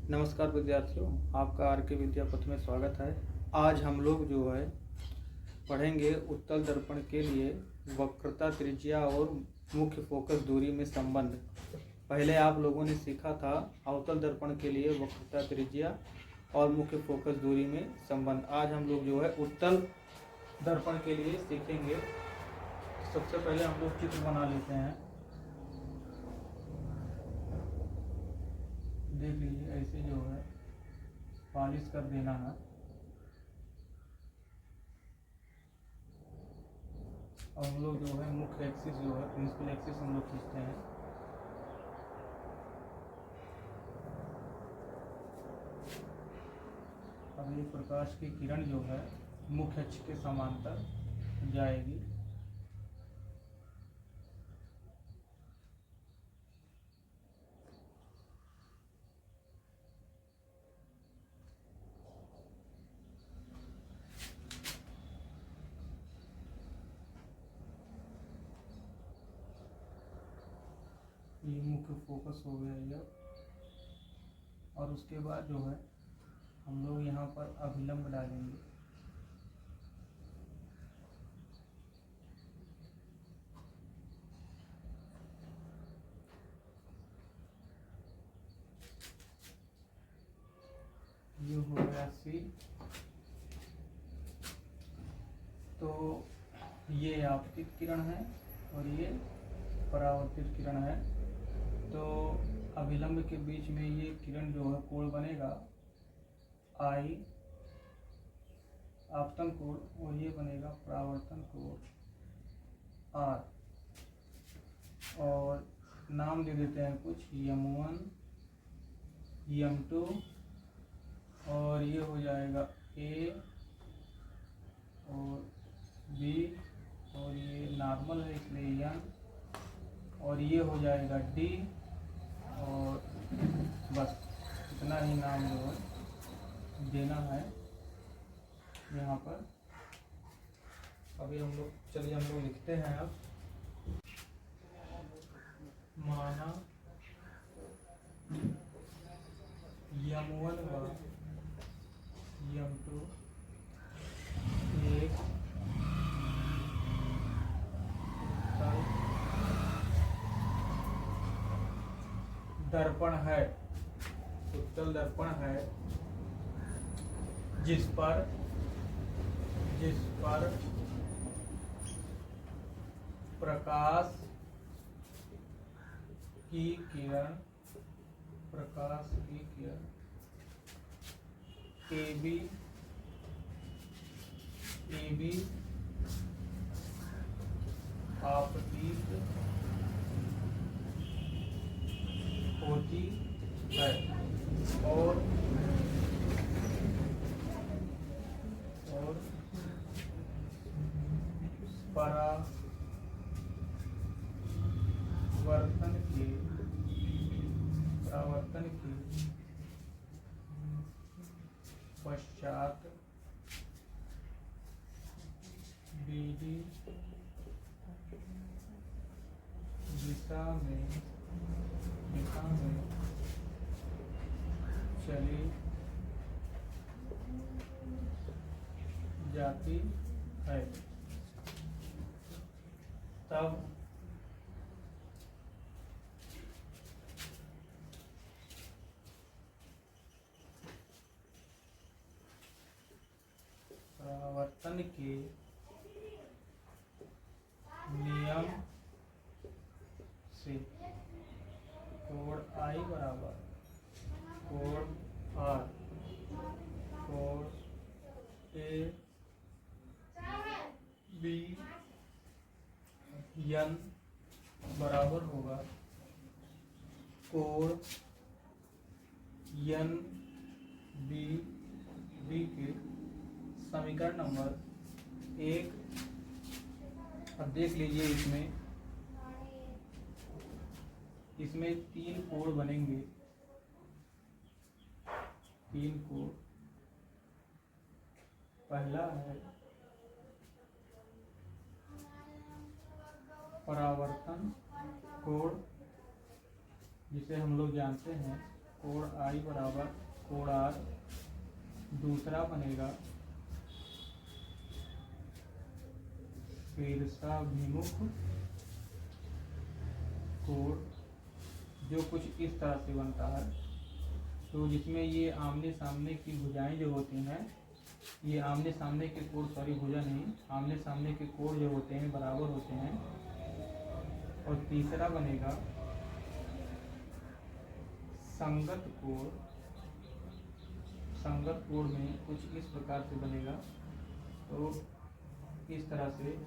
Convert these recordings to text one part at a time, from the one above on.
नमस्कार विद्यार्थियों, आपका आर के विद्यापथ में स्वागत है। आज हम लोग जो है पढ़ेंगे उत्तल दर्पण के लिए वक्रता, त्रिज्या और मुख्य फोकस दूरी में संबंध। पहले आप लोगों ने सीखा था अवतल दर्पण के लिए वक्रता, त्रिज्या और मुख्य फोकस दूरी में संबंध। आज हम लोग जो है उत्तल दर्पण के लिए सीखेंगे। सबसे पहले हम लोग चित्र बना लेते हैं। देख लीजिए, ऐसे जो है पॉलिश कर देना है। और हम लोग जो है मुख्य एक्सिस जो है प्रिंसिपल एक्सिस हम लोग खींचते हैं। अब ये प्रकाश की किरण जो है मुख्य अक्ष के समांतर जाएगी। ये मुख्य फोकस हो गया ये। और उसके बाद जो है हम लोग यहाँ पर अभिलंब डालेंगे। ये हो गया सी। तो ये आपतित किरण है और ये परावर्तित किरण है। तो अभिलंब के बीच में ये किरण जो है कोण बनेगा आई, आपतन कोण, और ये बनेगा परावर्तन कोण आर। और नाम दे देते हैं कुछ, M1, M2, और ये हो जाएगा A और B, और ये नॉर्मल है इसलिए N, और ये हो जाएगा D। और बस इतना ही नाम जो है देना है यहाँ पर। अभी हम लोग चलिए हम लोग लिखते हैं। अब माना M1 व M2 एक दर्पण है, उत्तल दर्पण है जिस पर प्रकाश की किरण AB आपतित होती है और परावर्तन के पश्चात BD दिशा में चली जाती है। तब परावर्तन के नियम से कोण I बराबर कोण R कोण A B N बराबर होगा कोण N B के समीकरण नंबर 1। अब देख लीजिए, इसमें 3 कोण बनेंगे। 3 कोण, पहला है परावर्तन कोण जिसे हम लोग जानते हैं कोण आई बराबर कोण आर। दूसरा बनेगा शीर्षाभिमुख कोण, जो कुछ इस तरह से बनता है। तो जिसमें ये आमने सामने की भुजाएं जो होती हैं, ये आमने सामने के कोण, सॉरी भुजा नहीं, आमने सामने के कोण जो होते हैं बराबर होते हैं। और तीसरा बनेगा संगत कोण। संगत कोण में कुछ इस प्रकार से बनेगा। तो इस तरह से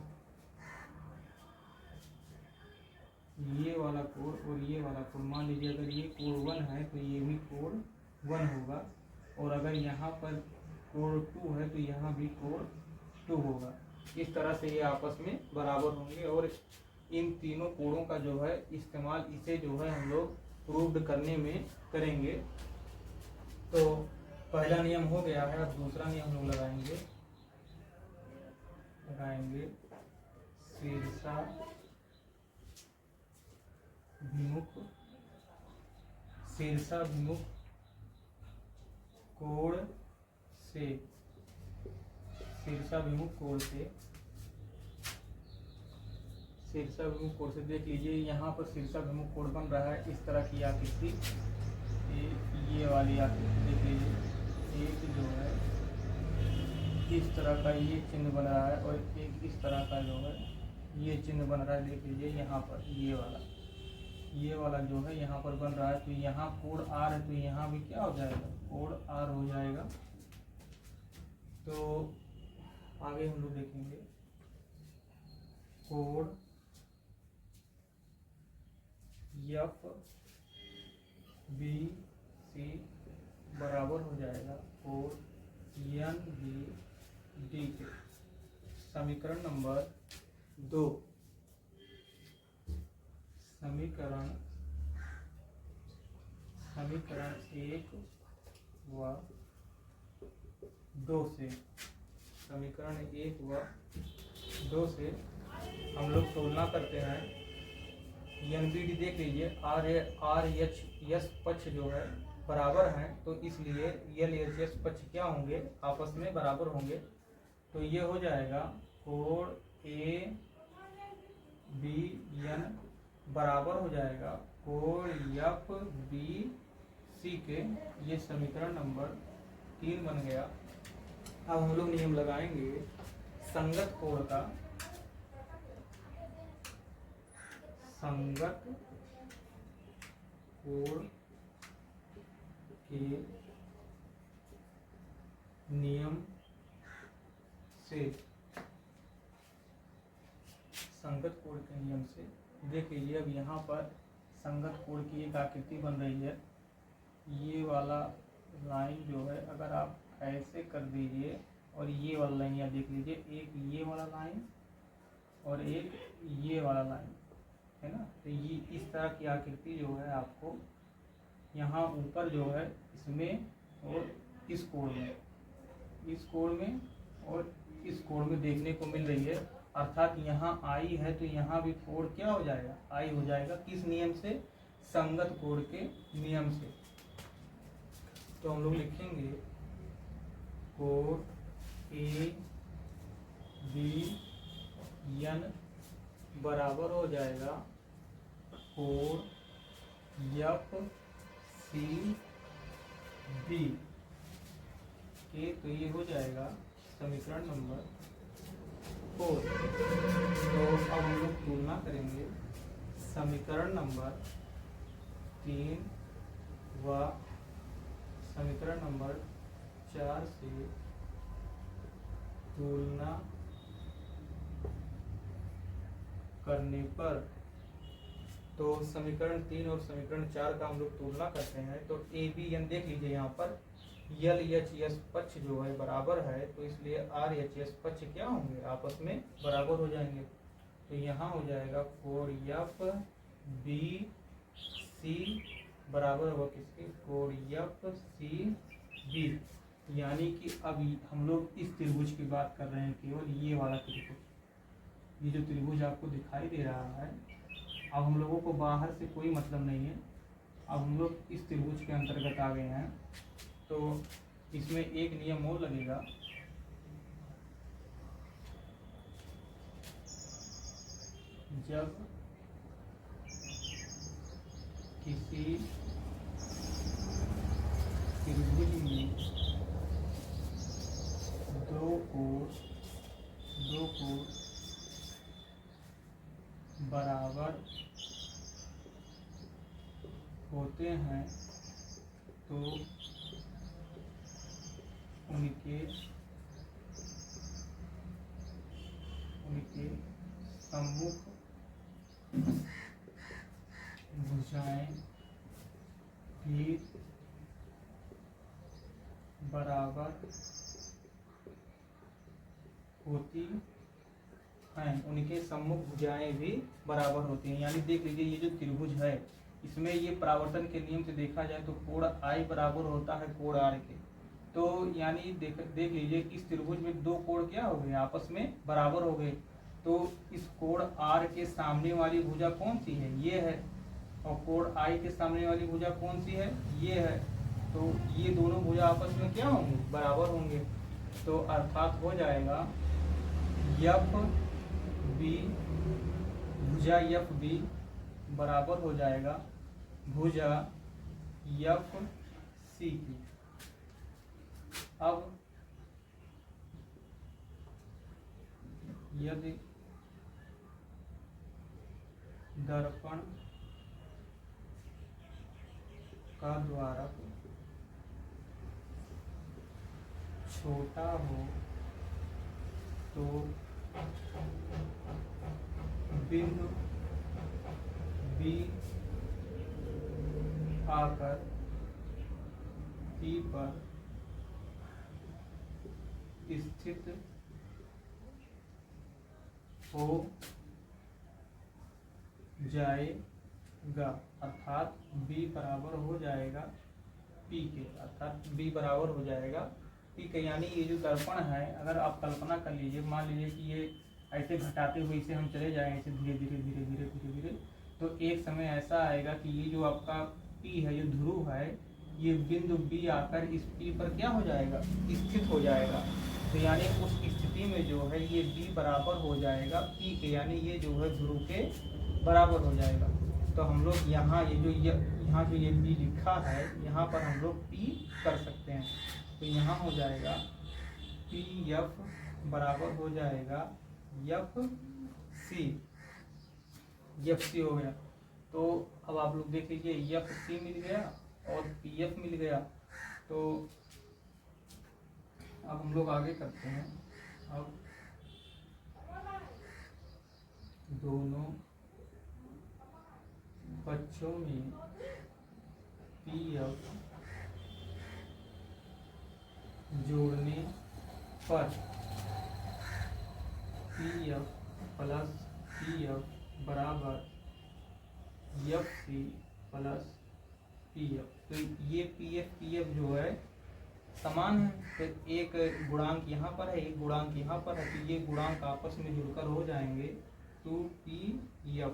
ये वाला कोण और ये वाला कोण, मान लीजिए अगर ये कोण 1 है तो ये भी कोण 1 होगा, और अगर यहाँ पर कोण 2 है तो यहाँ भी कोण 2 होगा। इस तरह से ये आपस में बराबर होंगे, और इन तीनों कोणों का जो है इस्तेमाल इसे जो है हम लोग प्रूव्ड करने में करेंगे। तो पहला नियम हो गया है, अब दूसरा नियम हम लोग लगाएंगे शीर्षाभिमुख कोण से, शीर्षाभिमुख कोण से देख लीजिए यहाँ पर शीर्षाभिमुख कोण बन रहा है इस तरह की आकृति। ये वाली आकृति देख लीजिए, एक जो है इस तरह का ये चिन्ह बन रहा है, और एक इस तरह का जो है ये चिन्ह बन रहा है। देख लीजिए यहाँ पर ये वाला जो है यहाँ पर बन रहा है। तो यहाँ कोण आर है तो यहाँ भी क्या हो जाएगा, कोण आर हो जाएगा। तो आगे हम लोग देखेंगे कोण एफ बी सी बराबर हो जाएगा कोण एन बी डी के। समीकरण नंबर 2, समीकरण 1 व 2 से, समीकरण 1 व 2 से हम लोग तुलना करते हैं। एनबीडी देख लीजिए, आर एच एस पक्ष जो है बराबर हैं, तो इसलिए एल एच एस पक्ष क्या होंगे, आपस में बराबर होंगे। तो ये हो जाएगा कोण ए बी एन बराबर हो जाएगा कोण एफ बी सी के। ये समीकरण नंबर 3 बन गया। अब हम लोग नियम लगाएंगे संगत कोण का। संगत कोण के नियम से, संगत कोण के नियम से देख लीजिए। अब यहाँ पर संगत कोण की एक आकृति बन रही है। ये वाला लाइन जो है अगर आप ऐसे कर दीजिए, और ये वाला लाइन यहाँ देख लीजिए, एक ये वाला लाइन और एक ये वाला लाइन है ना। तो ये इस तरह की आकृति जो है आपको यहाँ ऊपर जो है इसमें और इस कोण में, इस कोण में और इस कोण में देखने को मिल रही है। अर्थात यहाँ आई है तो यहाँ भी कोण क्या हो जाएगा, आई हो जाएगा। किस नियम से, संगत कोण के नियम से। तो हम लोग लिखेंगे कोण ए बी एन बराबर हो जाएगा कोण एफ सी बी के। तो ये हो जाएगा समीकरण नंबर 4। तो अब हम लोग तुलना करेंगे समीकरण नंबर 3 व समीकरण नंबर 4 से तुलना करने पर। तो समीकरण 3 और समीकरण 4 का हम लोग तुलना करते हैं। तो ए बी एन देख लीजिए, यहाँ पर एल एच एस पक्ष जो है बराबर है, तो इसलिए आर एच एस पक्ष क्या होंगे, आपस में बराबर हो जाएंगे। तो यहाँ हो जाएगा कोण एफ बी सी बराबर होगा किसके, कोण एफ सी बी। यानी कि अब हम लोग इस त्रिभुज की बात कर रहे हैं, केवल ये वाला त्रिभुज। ये जो त्रिभुज आपको दिखाई दे रहा है, अब हम लोगों को बाहर से कोई मतलब नहीं है, अब हम लोग इस त्रिभुज के अंतर्गत आ गए हैं, तो इसमें एक नियम और लगेगा। जब किसी त्रिभुज में दो कोण बराबर होते हैं तो उनके सम्मुख भुजाएं भी बराबर होती हैं। उनके सम्मुख भुजाएं भी बराबर होती हैं। यानी देख लीजिए, ये जो त्रिभुज है इसमें ये परावर्तन के नियम से देखा जाए तो कोण I बराबर होता है कोण R के। तो यानी देख लीजिए कि इस त्रिभुज में दो कोण क्या हो गए, आपस में बराबर हो गए। तो इस कोण R के सामने वाली भुजा कौन सी है, ये है, और कोण I के सामने वाली भुजा कौन सी है, ये है। तो ये दोनों भुजा आपस में क्या होंगे, बराबर होंगे। तो अर्थात हो जाएगा भुजा FB बराबर हो जाएगा भुजा FC की। अब यदि दर्पण का द्वारक छोटा हो तो बिंदु B आकर P पर स्थित हो जाएगा। अर्थात B बराबर हो जाएगा P के, अर्थात B बराबर हो जाएगा P के। यानी ये जो दर्पण है, अगर आप कल्पना कर लीजिए, मान लीजिए कि ये ऐसे घटाते हुए इसे हम चले जाएं ऐसे धीरे धीरे, तो एक समय ऐसा आएगा कि ये जो आपका P है, ये ध्रुव है, ये बिंदु B आकर इस P पर क्या हो जाएगा, स्थित हो जाएगा। तो यानी उस स्थिति में जो है ये B बराबर हो जाएगा P के, यानी ये जो है ध्रुव के बराबर हो जाएगा। तो हम लोग यहाँ यहाँ जो ये B लिखा है, यहाँ पर हम लोग P कर सकते हैं। तो यहाँ हो जाएगा PF बराबर हो जाएगा FC हो गया। तो अब आप लोग देख लीजिए, FC मिल गया और PF मिल गया। तो अब हम लोग आगे करते हैं। अब दोनों पक्षों में PF जोड़ने पर PF प्लस PF बराबर FC प्लस PF। तो ये PF जो है समान है, तो एक गुणांक यहाँ पर है, एक गुणांक यहाँ पर है, तो ये गुणांक आपस में जुड़कर हो जाएंगे 2PF।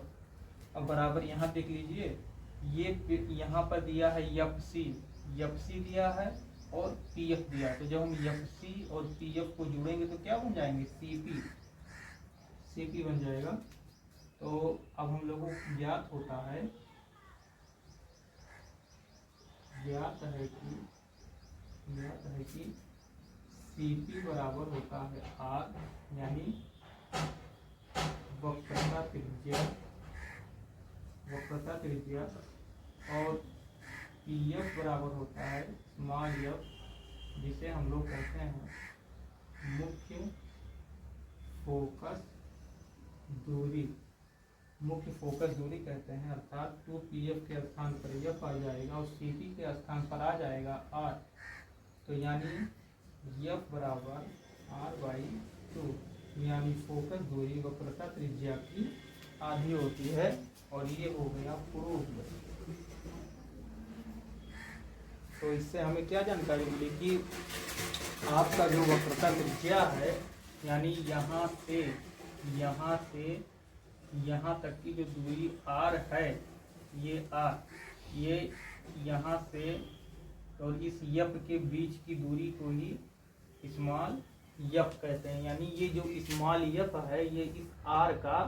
अब बराबर यहाँ देख लीजिए, ये यहाँ पर दिया है FC दिया है और PF दिया है। तो जब हम FC और PF को जुड़ेंगे तो क्या बन जाएंगे, CP बन जाएगा। तो अब हम लोगों को ज्ञात है कि CP बराबर होता है R, यानी वक्रता त्रिज्या, और PF बराबर होता है स्मॉल f, जिसे हम लोग कहते हैं मुख्य फोकस दूरी कहते हैं। अर्थात 2PF के स्थान पर F आ जाएगा और CP के स्थान पर आ जाएगा R। तो यानी F बराबर R/2, यानी फोकस दूरी वक्रता त्रिज्या की आधी होती है। और ये हो गया प्रूफ। तो इससे हमें क्या जानकारी मिली कि आपका जो वक्रता त्रिज्या है, यानी यहाँ से यहाँ तक की जो दूरी R है, ये R, ये यहाँ से और इस यफ के बीच की दूरी को ही स्मॉल यफ कहते हैं। यानी ये जो स्मॉल यफ है ये इस आर का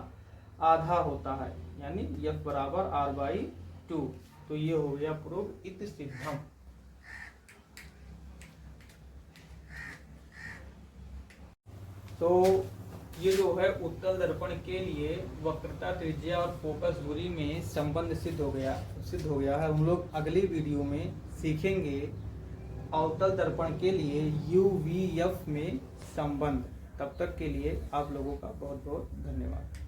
आधा होता है, यानी यफ बराबर r/2। तो ये हो गया प्रूव इति सिद्धम। तो ये जो है उत्तल दर्पण के लिए वक्रता, त्रिज्या और फोकस दूरी में संबंध सिद्ध हो गया है। हम लोग अगली वीडियो में सीखेंगे अवतल दर्पण के लिए UVF में संबंध। तब तक के लिए आप लोगों का बहुत बहुत धन्यवाद।